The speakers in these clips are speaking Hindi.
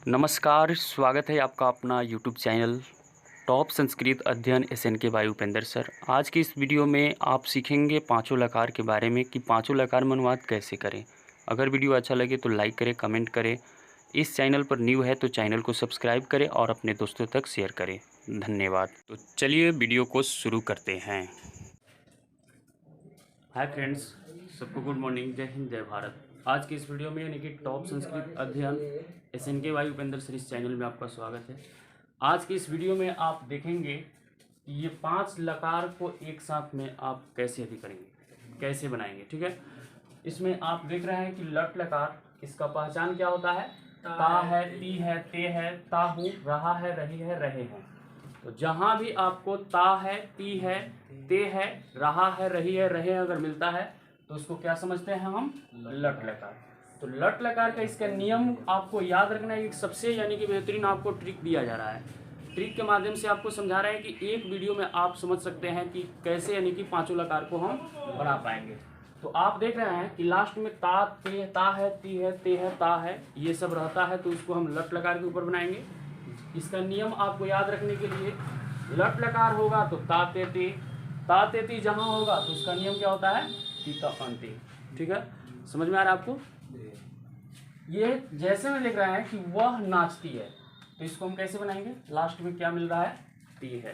नमस्कार, स्वागत है आपका अपना यूट्यूब चैनल टॉप संस्कृत अध्ययन SNK बाई उपेंद्र सर। आज की इस वीडियो में आप सीखेंगे पांचों लकार के बारे में कि पांचों लकार में अनुवाद कैसे करें। अगर वीडियो अच्छा लगे तो लाइक करें, कमेंट करें। इस चैनल पर न्यू है तो चैनल को सब्सक्राइब करें और अपने दोस्तों तक शेयर करें। धन्यवाद। तो चलिए वीडियो को शुरू करते हैं। हाय फ्रेंड्स, सबको गुड मॉर्निंग, जय हिंद, जय भारत। आज की इस वीडियो में यानी कि टॉप संस्कृत अध्ययन SNK बाई उपेंद्र सर इस चैनल में आपका स्वागत है। आज की इस वीडियो में आप देखेंगे कि ये 5 लकार को एक साथ में आप कैसे अधिक करेंगे, कैसे बनाएंगे। ठीक है, इसमें आप देख रहे हैं कि लट लकार, इसका पहचान क्या होता है? ता है, ती है, ते है, ताहू, रहा है, रही है, रहे हैं। तो जहाँ भी आपको ता है, ती है, ते है, रहा है, रही है, रहे अगर मिलता है तो उसको क्या समझते हैं हम? लट लकार। तो लट लकार का इसका नियम आपको याद रखना है। एक सबसे यानी कि बेहतरीन आपको ट्रिक दिया जा रहा है। ट्रिक के माध्यम से आपको समझा रहे हैं कि एक वीडियो में आप समझ सकते हैं कि कैसे यानी कि पांचों लकार को हम बना पाएंगे। तो आप देख रहे हैं कि लास्ट में ता, ते, ता है, ती है, ते है, ता है, ये सब रहता है, तो उसको हम लट लकार के ऊपर बनाएंगे। इसका नियम आपको याद रखने के लिए, लट लकार होगा तो ता ते ती जहाँ होगा तो उसका नियम क्या होता है? तीता अंति। ठीक है, समझ में आ रहा है आपको? ये जैसे में देख रहे हैं कि वह नाचती है, तो इसको हम कैसे बनाएंगे? लास्ट में क्या मिल रहा है? ती है।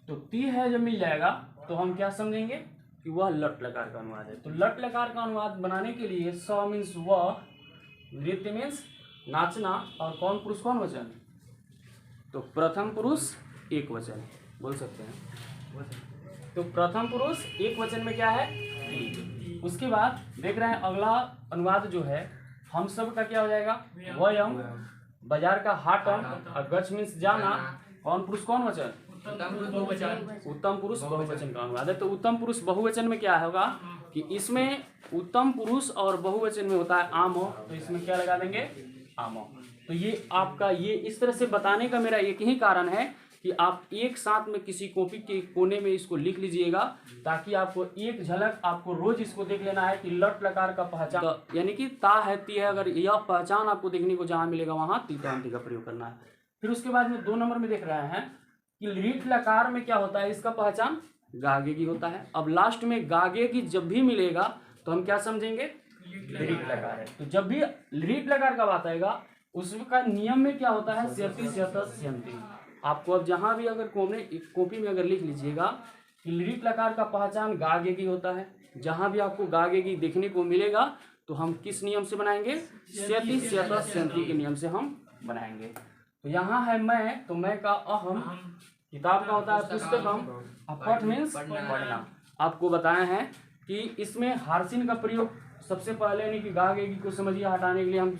तो ती है जब मिल जाएगा तो हम क्या समझेंगे कि वह लट लकार का अनुवाद है। तो लट लकार का अनुवाद बनाने के लिए स मीन्स वह, नृत्य मीन्स नाचना, और कौन पुरुष कौन वचन? तो प्रथम पुरुष एक वचन बोल सकते हैं। तो प्रथम पुरुष एक वचन में क्या है? ती। उसके बाद देख रहे हैं अगला अनुवाद जो है हम सब का क्या हो जाएगा? वयम, बाजार का हाटम, और गच्छ मीन्स जाना, कौन पुरुष कौन वचन? उत्तम पुरुष बहुवचन का अनुवाद है। तो उत्तम पुरुष बहुवचन में क्या होगा कि इसमें उत्तम पुरुष और बहुवचन में होता है आमो, तो इसमें क्या लगा देंगे? आमो। तो ये आपका, ये इस तरह से बताने का मेरा एक ही कारण है कि आप एक साथ में किसी कॉपी के कोने में इसको लिख लीजिएगा, ताकि आपको एक झलक, आपको रोज इसको देख लेना है कि लट लकार का पहचान, तो यानी कि ता है, ती है, अगर यह पहचान आपको देखने को जहाँ मिलेगा वहाँ तीतांति का प्रयोग करना है। फिर उसके बाद में 2 नंबर में देख रहे हैं कि लीट लकार में क्या होता है? इसका पहचान गागेगी होता है। अब लास्ट में गागेगी जब भी मिलेगा तो हम क्या समझेंगे? लीट लकार है। तो जब भी लीट लकार का बात आएगा उसका नियम में क्या होता है? स्यति, स्यत, स्यन्ति। आपको अब जहां भी अगर कॉपी में अगर लिख लीजिएगा कि लीट लकार का पहचान गागेगी होता है, जहां भी आपको गागेगी देखने को मिलेगा तो हम किस नियम से बनाएंगे? स्यति, स्यत, स्यन्ति के नियम से हम बनाएंगे। तो यहाँ है मैं, तो मैं का अहम, किताब का होता है पुस्तकम, पठ मीन्स पढ़ना। आपको बताया है कि इसमें हार्सिन का प्रयोग सबसे पहले, यानी कि गागेगी को समझिए हटाने के लिए हम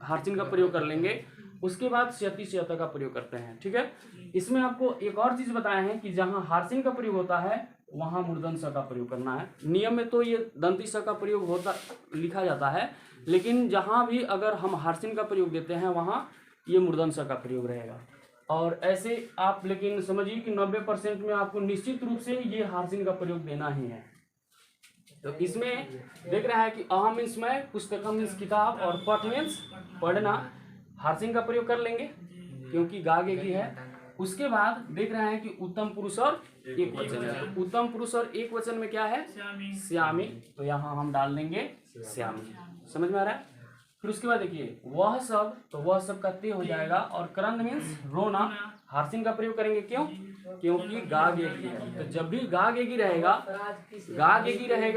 हार्सिन का प्रयोग कर लेंगे। उसके बाद स्यति, स्यत का प्रयोग करते हैं। ठीक है, इसमें आपको एक और चीज बताया है कि जहां हार्सिन का प्रयोग होता है वहां मूर्धन स का प्रयोग करना है। नियम में तो ये दंती स का प्रयोग होता लिखा जाता है, लेकिन जहां भी अगर हम हार्सिन का प्रयोग देते हैं वहां ये मूर्धन स का प्रयोग रहेगा। और ऐसे आप लेकिन समझिए कि 90% में आपको निश्चित रूप से ये हार्सिन का प्रयोग देना ही है। तो इसमें देख रहा है कि अहम मीन्स मैं, पुस्तकम मीन्स किताब, और पठ मीन्स पढ़ना। हार्सिन का प्रयोग कर लेंगे क्योंकि गागेगी है। उसके बाद देख रहे हैं कि उत्तम पुरुष और एक वचन है। तो उत्तम पुरुष और एक वचन में क्या है? श्यामी। तो यहाँ हम डाल देंगे श्यामी। समझ में आ रहा है? फिर उसके बाद देखिए वह सब, तो वह सब का ते हो जाएगा, और क्रंद मीन्स रोना। हार्सिन का प्रयोग करेंगे, क्यों? क्योंकि गागेगी है। तो जब भी गागेगी रहेगा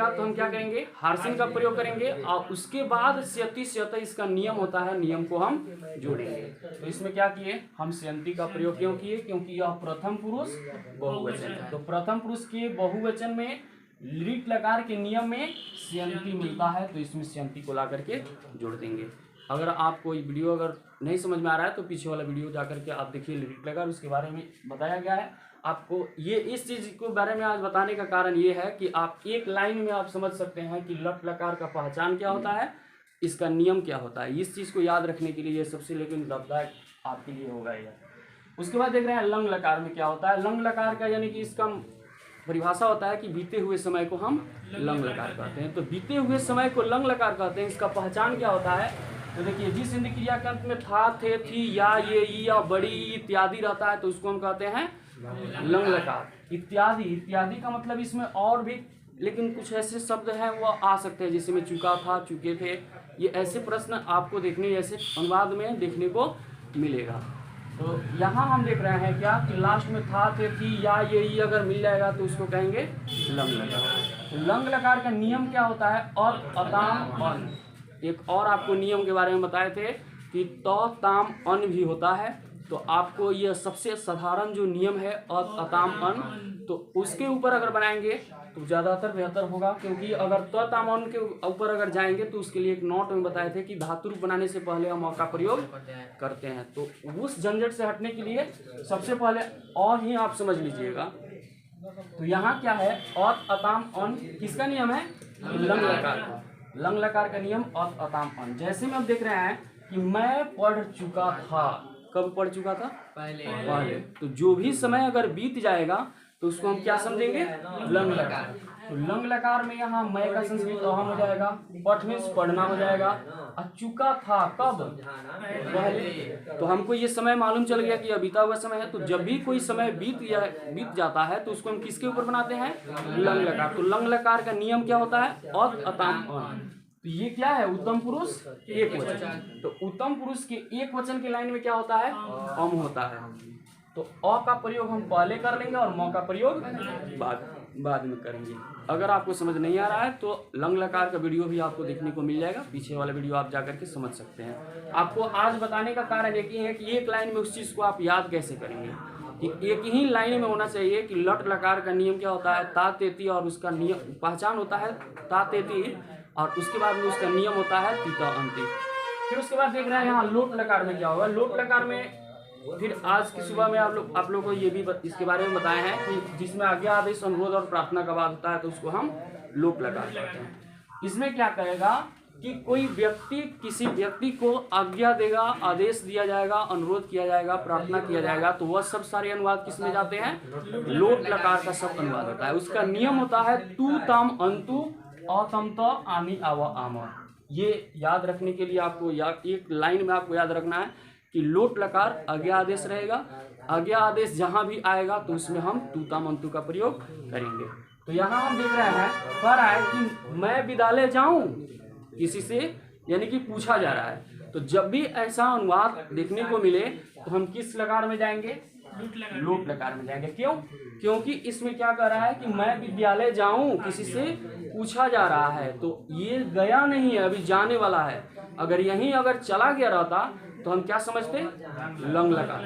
तो हम क्या करेंगे? हार्सिन का प्रयोग करेंगे, और उसके बाद स्यति, स्यत इसका नियम होता है, नियम को हम जोड़ेंगे। तो इसमें क्या किए हम? स्यन्ति का प्रयोग क्यों किए? क्योंकि यह प्रथम पुरुष बहुवचन है। तो प्रथम पुरुष के बहुवचन में लीट लकार के नियम में स्यन्ति मिलता है, तो इसमें स्यन्ति को ला करके जोड़ देंगे। अगर आपको ये वीडियो अगर नहीं समझ में आ रहा है तो पीछे वाला वीडियो जाकर के आप देखिए, लीट लकार उसके बारे में बताया गया है आपको। ये इस चीज़ के बारे में आज बताने का कारण ये है कि आप एक लाइन में आप समझ सकते हैं कि लट लकार का पहचान क्या होता है, इसका नियम क्या होता है। इस चीज़ को याद रखने के लिए ये सबसे लेकिन लाभदायक आपके लिए होगा यह। उसके बाद देख रहे हैं लंग लकार में क्या होता है। लंग लकार का यानी कि इसका परिभाषा होता है कि बीते हुए समय को हम लंग लकार कहते हैं। तो बीते हुए समय को लंग लकार कहते हैं। इसका पहचान क्या होता है तो देखिए जिस हिंदी क्रिया के अंत में था, थे, थी, या, ये, ई या बड़ी इत्यादि रहता है तो उसको हम कहते हैं लंग लकार। इत्यादि, इत्यादि का मतलब इसमें और भी लेकिन कुछ ऐसे शब्द हैं वो आ सकते हैं, जिसमें चुका था, चुके थे, ये ऐसे प्रश्न आपको देखने ऐसे अनुवाद में देखने को मिलेगा। तो यहाँ हम देख रहे हैं क्या कि लास्ट में था, थे, थी, या, ये, ई अगर मिल जाएगा तो उसको कहेंगे लंग लकार। तो लंग लकार का नियम क्या होता है? और अताम अन। एक और आपको नियम के बारे में बताए थे कि तो ताम अन भी होता है, तो आपको यह सबसे साधारण जो नियम है अताम अन, तो उसके ऊपर अगर बनाएंगे तो ज़्यादातर बेहतर होगा, क्योंकि अगर त ताम अन के ऊपर अगर जाएंगे तो उसके लिए एक नोट में बताए थे कि धातु रूप बनाने से पहले हम का प्रयोग करते हैं। तो उस झंझट से हटने के लिए सबसे पहले और ही आप समझ लीजिएगा। तो यहाँ क्या है? और अताम अन किसका नियम है? लंग लकार का। लंग लकार का नियम और अताम अन। जैसे में हम देख रहे हैं कि मैं पढ़ चुका था, कब पढ़ चुका था? पहले। तो जो भी समय अगर बीत जाएगा तो उसको हम क्या समझेंगे? लंग लकार। तो लंग लकार में यहाँ मैं का संस्कृत अहम हो जाएगा, पठ मीन्स पढ़ना हो जाएगा, और चुका था कब? पहले। तो हमको ये समय मालूम चल गया कि यह बीता हुआ समय है। तो जब भी कोई समय बीत जाता है तो उसको हम किसके ऊपर बनाते हैं? लंग लकार। तो लंग लकार का नियम क्या होता है? और अताम अन। तो ये क्या है? उत्तम पुरुष एक वचन। तो उत्तम पुरुष के एक वचन के लाइन में क्या होता है? अम होता है। तो अ का प्रयोग हम पहले कर लेंगे और म का प्रयोग बाद में करेंगे। अगर आपको समझ नहीं आ रहा है तो लंग लकार का वीडियो भी आपको देखने को मिल जाएगा, पीछे वाला वीडियो आप जाकर के समझ सकते हैं। आपको आज बताने का कारण एक ही है कि एक लाइन में उस चीज़ को आप याद कैसे करेंगे, कि एक ही लाइन में होना चाहिए कि लट लकार का नियम क्या होता है? ता तेती, और उसका नियम पहचान होता है ता तेती, और उसके बाद में उसका नियम होता है तीता अंति। फिर उसके बाद देख रहे हैं यहाँ लोट लकार में क्या होगा। लोट लकार में फिर आज की सुबह में आप लोग को ये भी इसके बारे में बताया है कि जिसमें आज्ञा आदेश अनुरोध और प्रार्थना का बाद होता है तो उसको हम लोट लकार कहते हैं। इसमें क्या कहेगा कि कोई व्यक्ति किसी व्यक्ति को आज्ञा देगा, आदेश दिया जाएगा, अनुरोध किया जाएगा, प्रार्थना किया जाएगा, तो वह सब सारे अनुवाद किसमें जाते हैं? लोट लकार का सब अनुवाद होता है। उसका नियम होता है तू ताम अंतु अतम त आमी आव आम। ये याद रखने के लिए आपको एक लाइन में आपको याद रखना है कि लोट लकार आज्ञा आदेश रहेगा। आज्ञा आदेश जहाँ भी आएगा तो उसमें हम तू ताम अंतु का प्रयोग करेंगे। तो यहाँ हम देख रहे हैं कह रहा है कि मैं विद्यालय जाऊं किसी से, यानी कि पूछा जा रहा है। तो जब भी ऐसा अनुवाद देखने को मिले तो हम किस लकार में जाएंगे? लोट लकार में जाएंगे। क्यों? क्योंकि इसमें क्या कह रहा है कि मैं विद्यालय जाऊं किसी से पूछा जा रहा है, तो ये गया नहीं है, अभी जाने वाला है। अगर यहीं अगर चला गया रहता तो हम क्या समझते? लंग लकार।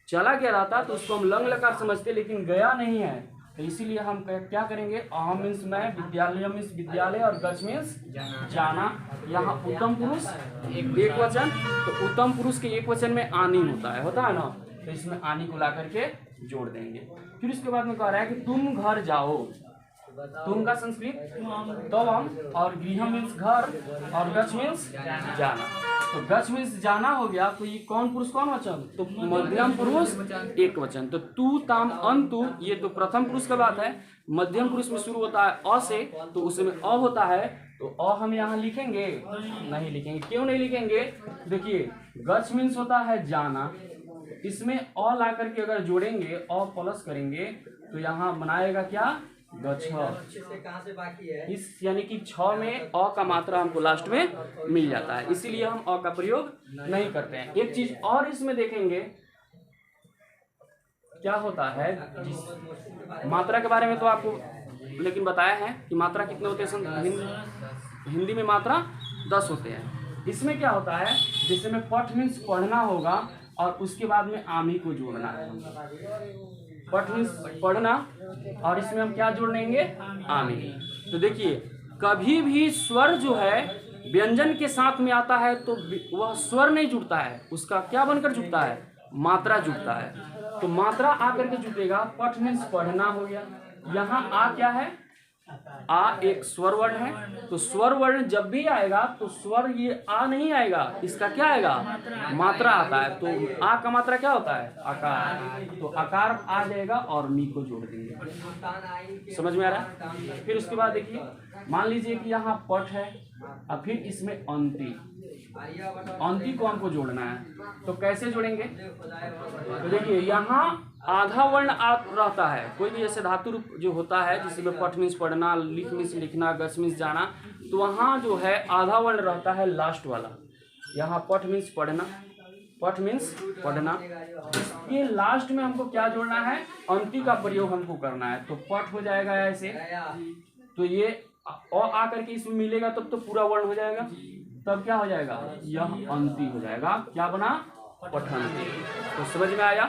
चला गया रहता तो उसको हम लंग लकार समझते, लेकिन गया नहीं है, तो इसीलिए हम क्या करेंगे? अहम मीन्स मैं, विद्यालय मीन्स विद्यालय, और गच मीन्स जाना। यहाँ उत्तम पुरुष एक वचन, तो उत्तम पुरुष के एक वचन में आनी होता है ना, तो इसमें आनी को ला करके जोड़ देंगे। फिर उसके बाद में कह रहा है कि तुम घर जाओ। तुम का संस्कृत तवम, और गृह मीन्स घर, और गच मीन्स जाना। तो गच मीन्स जाना हो गया। तो ये कौन पुरुष कौन वचन? तो मध्यम पुरुष एक वचन। तो तू ताम अंतु, ये तो प्रथम पुरुष का बात है। मध्यम पुरुष में शुरू होता है अ से, तो उसमें अ होता है, तो अ हम यहाँ लिखेंगे? नहीं लिखेंगे। क्यों नहीं लिखेंगे? देखिए गच मीन्स होता है जाना, इसमें अ ला करके अगर जोड़ेंगे, अ प्लस करेंगे, तो यहाँ बनाएगा क्या? गच्छ। इस यानी कि छ में अ का मात्रा हमको लास्ट में मिल जाता है, इसीलिए हम अ का प्रयोग नहीं करते हैं। एक चीज और इसमें देखेंगे क्या होता है, जिस मात्रा के बारे में तो आपको लेकिन बताया है कि मात्रा कितने होते हैं। हिंदी में मात्रा 10 होते हैं। इसमें क्या होता है, जैसे में पठ मीन्स पढ़ना होगा और उसके बाद में आमी को जोड़ना है। पठ मीन्स पढ़ना और इसमें हम क्या जोड़ लेंगे? आमी। तो देखिए कभी भी स्वर जो है व्यंजन के साथ में आता है तो वह स्वर नहीं जुड़ता है, उसका क्या बनकर जुड़ता है? मात्रा जुड़ता है। तो मात्रा आकर के जुटेगा। पठ मीन्स पढ़ना हो गया। यहाँ आ क्या है? आ एक स्वर वर्ण है। तो स्वर वर्ण जब भी आएगा तो स्वर ये आ नहीं आएगा, इसका क्या आएगा? मात्रा आता है। तो आ का मात्रा क्या होता है? आकार। तो आकार आ जाएगा और मी को जोड़ देंगे। समझ में आ रहा है? फिर उसके बाद देखिए मान लीजिए कि यहाँ पठ है अब फिर इसमें अंति, अंति को हमको जोड़ना है। तो कैसे जोड़ेंगे? तो देखिए यहाँ आधा वर्ण रहता है, कोई भी ऐसे धातु रूप जो होता है जिसमें पठ मीन्स पढ़ना, लिख मीन्स लिखना, गस मीन्स जाना, तो वहाँ जो है आधा वर्ण रहता है लास्ट वाला। यहाँ पठ मीन्स पढ़ना, पठ मीन्स पढ़ना, ये लास्ट में हमको क्या जोड़ना है? अंति का प्रयोग हमको करना है। तो पठ हो जाएगा ऐसे, तो ये और आकर के इसमें मिलेगा तब तो पूरा वर्ण हो जाएगा, तब क्या हो जाएगा? यह अंति हो जाएगा। क्या बना? पठंती। तो समझ में आया?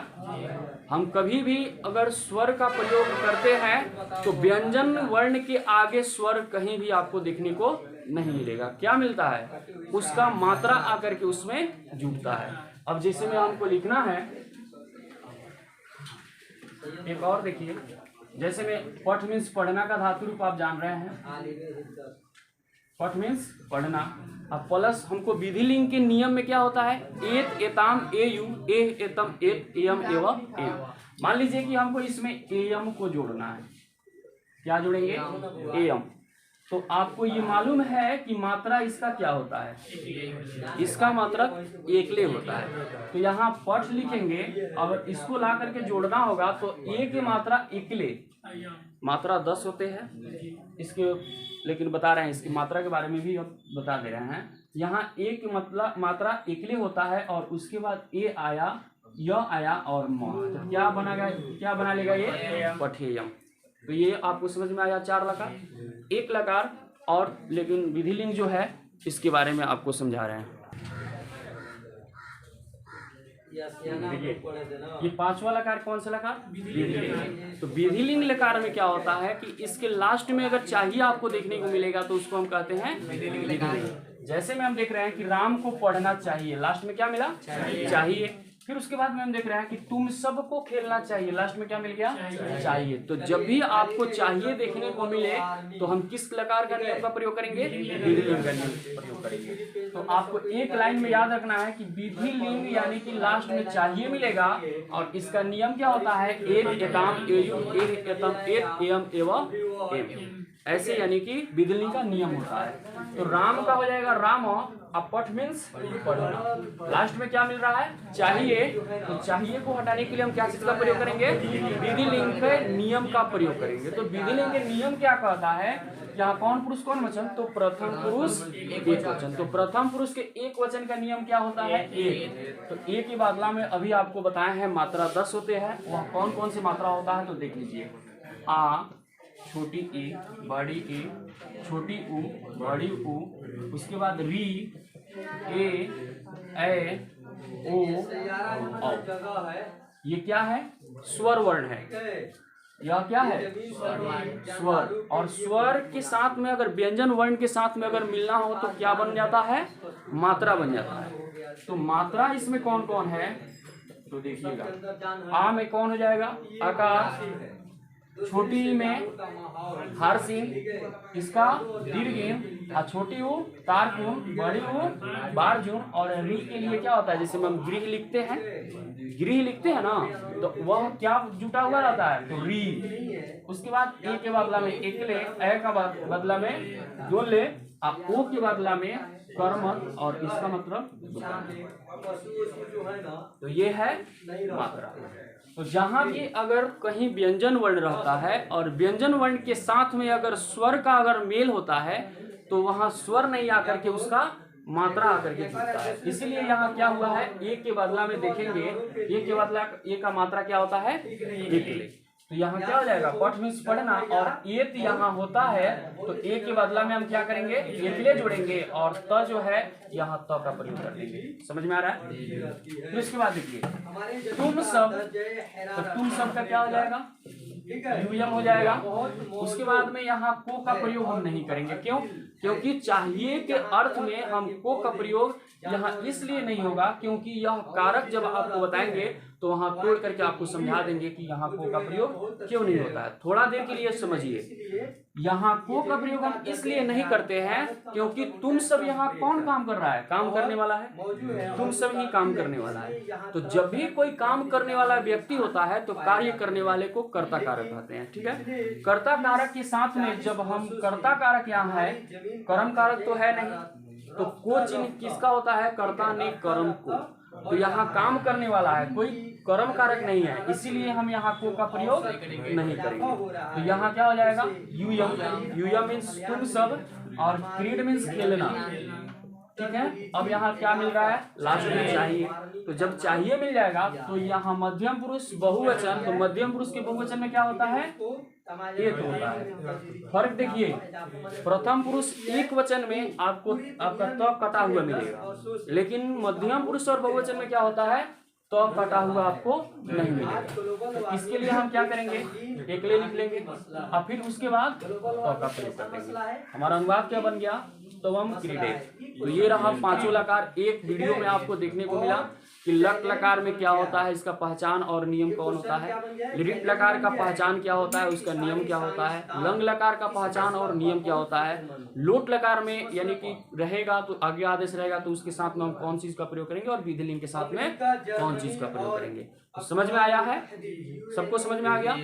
हम कभी भी अगर स्वर का प्रयोग करते हैं तो व्यंजन वर्ण के आगे स्वर कहीं भी आपको देखने को नहीं मिलेगा। क्या मिलता है? उसका मात्रा आकर के उसमें जुड़ता है। अब जैसे में हमको लिखना है, एक और देखिए, जैसे में पठ मीन्स पढ़ना का धातु रूप आप जान रहे हैं, पठ मीन्स पढ़ना। अब प्लस हमको विधि लिंग के नियम में क्या होता है? एत, एताम, एयु, एतम, एत, एयम, एवं, एव। मान लीजिए कि हमको इसमें एयम को जोड़ना है। क्या जोड़ेंगे? एयम। तो आपको ये मालूम है कि मात्रा इसका क्या होता है? इसका मात्रा एकले होता है। तो यहाँ पठ लिखेंगे, अगर इसको ला करके जोड़ना होगा तो ए की मात्रा एकले, मात्रा 10 होते हैं इसके, लेकिन बता रहे हैं इसकी मात्रा के बारे में भी अब बता दे रहे हैं। यहाँ ए की मतलब मात्रा एकले होता है और उसके बाद ए आया, य आया और म, तो क्या बना लेगा ये? पठेयम। तो ये आपको समझ में आया? 4 लकार, 1 लकार, और लेकिन विधि लिंग जो है इसके बारे में आपको समझा रहे हैं। ये 5वां लकार कौन सा लकार? विधि लिंग। तो विधि लिंग लकार में क्या होता है कि इसके लास्ट में अगर चाहिए आपको देखने को मिलेगा तो उसको हम कहते हैं विधि लिंग। जैसे में हम देख रहे हैं कि राम को पढ़ना चाहिए, लास्ट में क्या मिला? चाहिए। फिर उसके बाद में हम देख रहे हैं कि तुम सबको खेलना चाहिए, लास्ट में क्या मिल गया? चाहिए। तो जब भी आपको चाहिए देखने को मिले तो हम किस लकार का नियम का प्रयोग करेंगे? विधि लिंग का नियम प्रयोग करेंगे। तो आपको एक लाइन में याद रखना है कि विधि लिंग यानी कि लास्ट में चाहिए मिलेगा और इसका नियम क्या होता है? एत, एताम, एयु, एतम, एत, एयम, एवं, एव। ऐसे यानी कि विधि लिंग का नियम होता है। तो राम का हो जाएगा राम, अब पठ मीन्स पढ़ना। लास्ट में क्या मिल रहा है? चाहिए। तो चाहिए को हटाने के लिए हम क्या चीज का प्रयोग करेंगे? विधि लिंग के नियम का प्रयोग करेंगे। तो विधि लिंग के नियम क्या कहता है? यहाँ कौन पुरुष कौन वचन? तो प्रथम पुरुष एक वचन। तो प्रथम पुरुष के एक वचन का नियम क्या होता है? एक। तो एक के बदला में अभी आपको बताया है मात्रा 10 होते हैं। वह कौन कौन सी मात्रा होता है? तो देख लीजिए, आ, छोटी ए, बड़ी ए, छोटी ऊ, बड़ी ऊ, उसके बाद री, ए, ओ, औ। ये क्या है? स्वर वर्ण है। यह क्या है? स्वर। और स्वर के साथ में अगर व्यंजन वर्ण के साथ में अगर मिलना हो तो क्या बन जाता है? मात्रा बन जाता है। तो मात्रा इसमें कौन कौन है? तो देखिएगा, आ में कौन हो जाएगा? आकार, छोटी में हर्षिन, इसका दीर्घिन, और छोटी ऊ तारकुन, बड़ी ऊ बारजुन, और री के लिए क्या होता है? जैसे हम गृह लिखते हैं, गृह लिखते हैं ना, तो वह क्या जुटा हुआ रहता है? तो री। उसके बाद ए के बदला में एकले, ए का बदला में दोले, और ओ के बदला में कर्मठ, और इसका मतलब तो ये है मात्रा। तो जहाँ भी अगर कहीं व्यंजन वर्ण रहता है और व्यंजन वर्ण के साथ में अगर स्वर का अगर मेल होता है तो वहाँ स्वर नहीं आकर के उसका मात्रा आकर के जुड़ता है। इसीलिए यहाँ क्या हुआ है? एक के बदला में देखेंगे, एक के बदला एक का मात्रा क्या होता है? एकले। तो यहाँ क्या हो जाएगा? पठ मीन्स पढ़ना, और एत यहाँ होता है तो एक के बदला में हम क्या करेंगे? एकले जोड़ेंगे और त जो है यहाँ त का प्रयोग कर देंगे। समझ में आ रहा है? फिर इसके बाद देखिए, तुम सब, तो तुम सब का क्या हो जाएगा? यूयम हो जाएगा। उसके बाद में यहाँ को का प्रयोग हम नहीं करेंगे। क्यों? क्योंकि चाहिए के अर्थ में हम को का प्रयोग यहाँ इसलिए नहीं होगा क्योंकि यह कारक जब आपको बताएंगे तो वहाँ तोड़ करके आपको समझा देंगे कि यहाँ को का प्रयोग क्यों नहीं होता है। थोड़ा देर के लिए समझिए, यहाँ को का प्रयोग हम इसलिए नहीं करते हैं क्योंकि तुम सब यहाँ कौन काम कर रहा है, काम करने वाला है, तुम सब ही काम करने वाला है। तो जब भी कोई काम करने वाला व्यक्ति होता है तो कार्य करने वाले को कर्ता कारक कहते हैं। ठीक है, कर्ता कारक के साथ में जब हम कर्ता कारक यहाँ है, कर्म कारक तो है नहीं, तो को चिन्ह किसका होता है, कर्ता ने कर्म को, तो यहाँ काम करने वाला है, कोई कर्म कारक नहीं है, इसीलिए हम यहाँ को का प्रयोग नहीं करेंगे। तो यहाँ क्या हो जाएगा, यूयम, यूयम मीन्स तुम सब, और क्रीड मीन्स खेलना। ठीक है, अब यहाँ क्या मिल रहा है, लास्ट में चाहिए, तो जब चाहिए मिल जाएगा तो यहाँ मध्यम पुरुष बहुवचन, तो मध्यम पुरुष के बहुवचन में क्या होता है, एक होता है। फर्क देखिए, प्रथम पुरुष एक वचन में आपको आपका तो कटा हुआ मिलेगा, लेकिन मध्यम पुरुष और बहुवचन में क्या होता है, तो कटा हुआ आपको नहीं मिलेगा। तो इसके लिए हम क्या करेंगे, एकले लिख लेंगे और फिर उसके बाद तो का प्रयोग कर देंगे। हमारा अनुवाद क्या बन गया, तवम क्रीडे। तो ये रहा पांचों लकार। एक वीडियो में आपको देखने को मिला कि लट लकार में क्या होता है, इसका पहचान और नियम कौन होता है, लिट लकार का पहचान क्या होता है, उसका नियम क्या होता है, लंग लकार का पहचान और नियम क्या होता है, लोट लकार में यानी कि रहेगा तो आगे आदेश रहेगा तो उसके साथ में हम कौन चीज का प्रयोग करेंगे, और विधिलिंग के साथ में कौन चीज का प्रयोग करेंगे। तो समझ में आया है, सबको समझ में आ गया।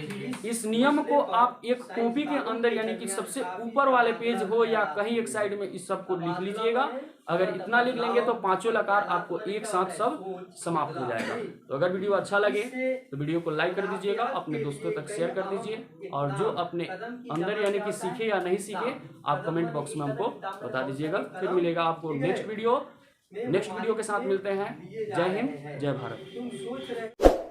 इस नियम को आप एक कॉपी के अंदर यानी कि सबसे ऊपर वाले पेज हो या कहीं एक साइड में इस सब को लिख लीजिएगा। अगर इतना लिख लेंगे तो पांचों लकार आपको एक साथ सब समाप्त हो जाएगा। तो अगर वीडियो अच्छा लगे तो वीडियो को लाइक कर दीजिएगा, अपने दोस्तों तक शेयर कर दीजिए, और जो अपने अंदर यानी कि सीखे या नहीं सीखे आप कमेंट बॉक्स में हमको बता दीजिएगा। फिर मिलेगा आपको नेक्स्ट वीडियो के साथ मिलते हैं। जय हिंद, जय भारत।